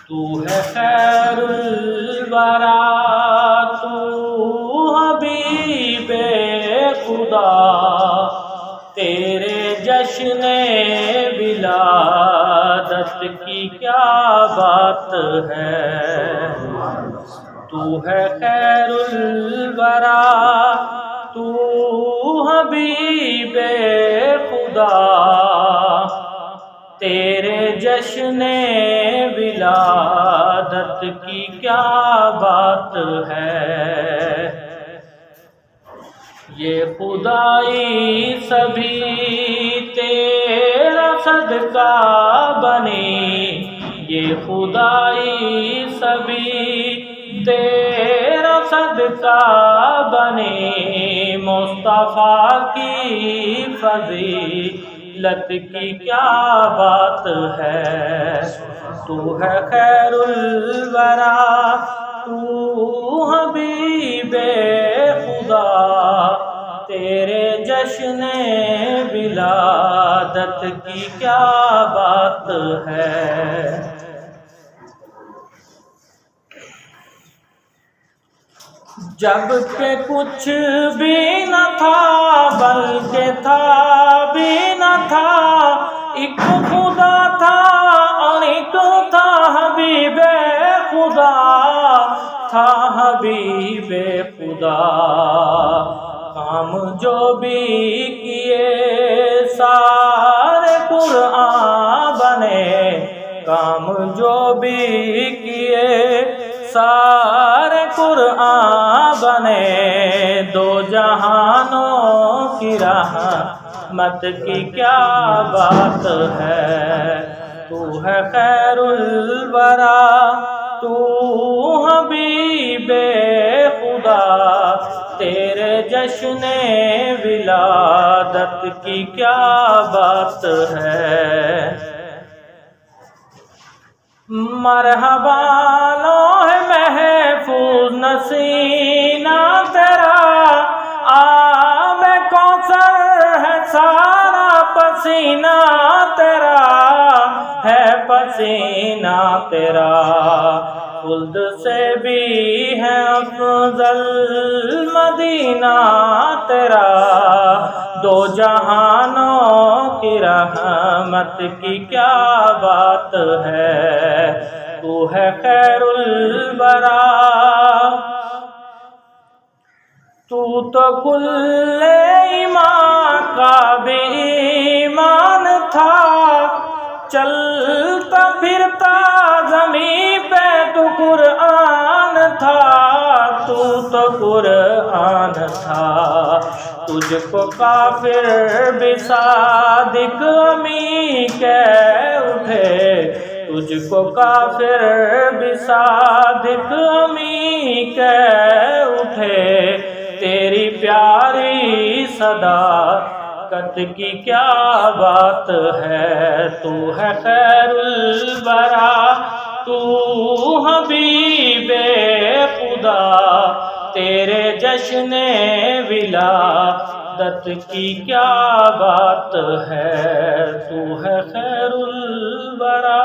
تو ہے خیر الورا، تو حبیب خدا، تیرے جشن ولادت کی کیا بات ہے۔ تو ہے خیر الورا، تو حبیب خدا، تیرے جشن ولادت کی کیا بات ہے۔ یہ خدائی سبھی تیرا صدقہ بنی، یہ خدائی سبھی تیرا صدقہ بنی، مصطفیٰ کی فضیلت کی کیا بات ہے۔ تو ہے خیر الورا، تو حبیب خدا، تیرے جشن ولادت کی کیا بات ہے۔ جب کہ کچھ بھی نہ تھا بلکہ تھا بھی نہ تھا، ایک خدا تھا اور ایک تھا حبیب خدا، تھا حبیب خدا۔ کام جو بھی کیے سارے قرآن بنے، کام جو بھی کیے سارے قرآن بنے، دو جہانوں کی رحمت کی کیا بات ہے۔ تو ہے خیر الورا، تو حبیب خدا، تیرے جشن ولادت کی کیا بات ہے۔ مرحبا لوح محفوظ نسینہ تیرا، آب کوثر ہے سارا پسینہ تیرا، ہے پسینہ تیرا، خلد سے بھی ہے افضل مدینہ تیرا، دو جہانوں کی رحمت کی کیا بات ہے۔ تو ہے خیر الورا، تو کل ایمان کا بھی ایمان تھا، چلتا پھرتا زمین پہ تو قرآن تھا، تو قرآن تھا۔ تجھ کو کافر بھی صادق امی کہہ اٹھے، تجھ کو کافر بھی صادق امی کہہ اٹھے، تیری پیاری صداقت کی کیا بات ہے۔ تو ہے خیر الورا، تو حبیب خدا، تیرے جشن ولادت کی کیا بات ہے۔ تو ہے خیر الورا۔